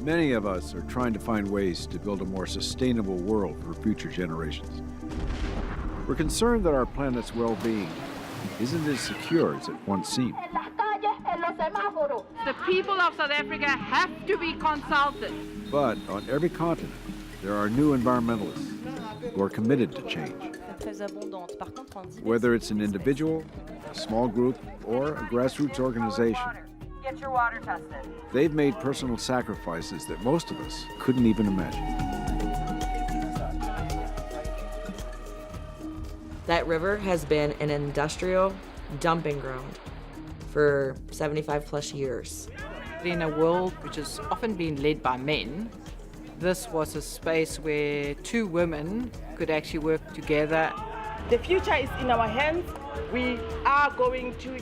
Many of us are trying to find ways to build a more sustainable world for future generations. We're concerned that our planet's well-being isn't as secure as it once seemed. The people of South Africa have to be consulted. But on every continent, there are new environmentalists who are committed to change. Whether it's an individual, a small group, or a grassroots organization, Get your water tested. they've made personal sacrifices that most of us couldn't even imagine. That river has been an industrial dumping ground for 75 plus years. In a world which has often been led by men, this was a space where two women could actually work together. The future is in our hands. We are going to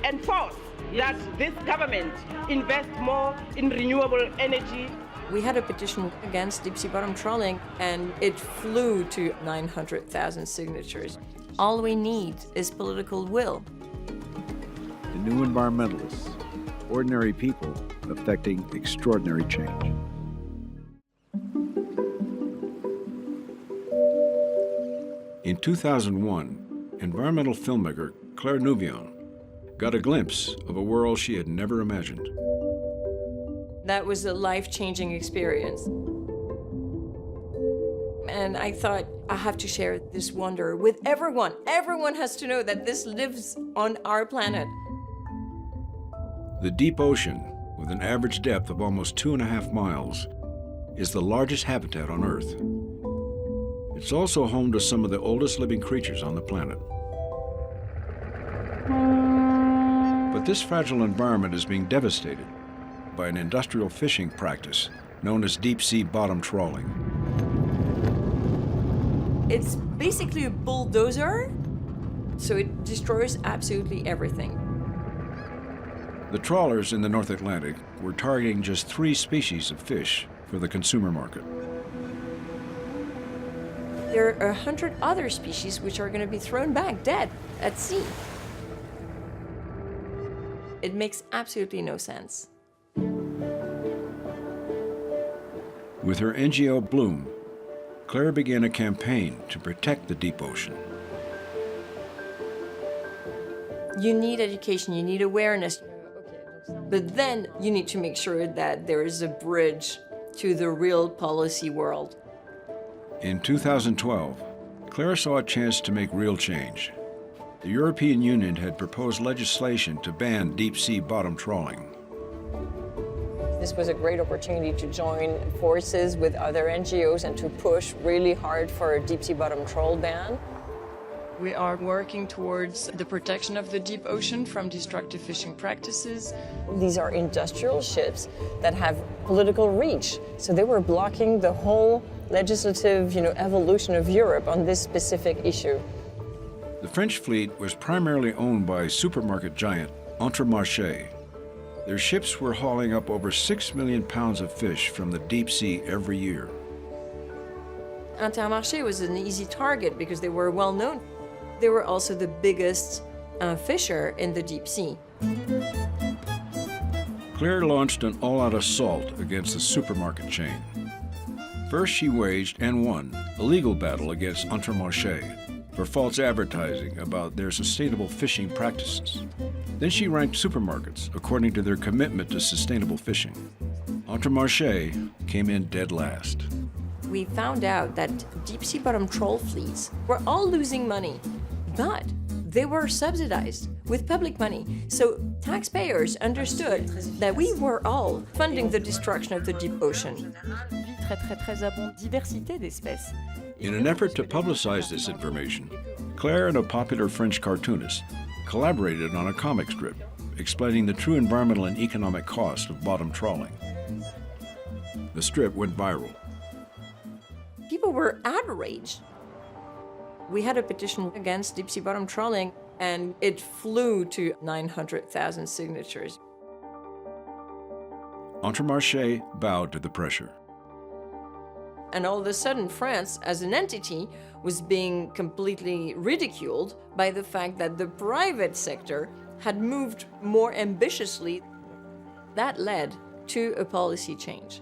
enforce that this government invest more in renewable energy. We had a petition against deep sea bottom trawling, and it flew to 900,000 signatures. All we need is political will. The new environmentalists, ordinary people affecting extraordinary change. In 2001, environmental filmmaker Claire Nouvion got a glimpse of a world she had never imagined. That was a life-changing experience. And I thought, I have to share this wonder with everyone. Everyone has to know that this lives on our planet. The deep ocean, with an average depth of almost 2.5 miles, is the largest habitat on Earth. It's also home to some of the oldest living creatures on the planet. But this fragile environment is being devastated by an industrial fishing practice known as deep-sea bottom trawling. It's basically a bulldozer, so it destroys absolutely everything. The trawlers in the North Atlantic were targeting just 3 species of fish for the consumer market. There are 100 other species which are going to be thrown back dead at sea. It makes absolutely no sense. With her NGO Bloom, Claire began a campaign to protect the deep ocean. You need education, you need awareness, but then you need to make sure that there is a bridge to the real policy world. In 2012, Claire saw a chance to make real change. The European Union had proposed legislation to ban deep-sea bottom trawling. This was a great opportunity to join forces with other NGOs and to push really hard for a deep-sea bottom trawl ban. We are working towards the protection of the deep ocean from destructive fishing practices. These are industrial ships that have political reach, so they were blocking the whole legislative, evolution of Europe on this specific issue. The French fleet was primarily owned by supermarket giant Intermarché. Their ships were hauling up over 6 million pounds of fish from the deep sea every year. Intermarché was an easy target because they were well known. They were also the biggest fisher in the deep sea. Claire launched an all-out assault against the supermarket chain. First, she waged and won a legal battle against Intermarché for false advertising about their sustainable fishing practices. Then she ranked supermarkets according to their commitment to sustainable fishing. Intermarché came in dead last. We found out that deep-sea bottom trawl fleets were all losing money, but they were subsidized with public money. So taxpayers understood that we were all funding the destruction of the deep ocean. In an effort to publicize this information, Claire and a popular French cartoonist collaborated on a comic strip explaining the true environmental and economic cost of bottom trawling. The strip went viral. People were outraged. We had a petition against deep-sea bottom trawling, and it flew to 900,000 signatures. Intermarché bowed to the pressure. And all of a sudden, France, as an entity, was being completely ridiculed by the fact that the private sector had moved more ambitiously. That led to a policy change.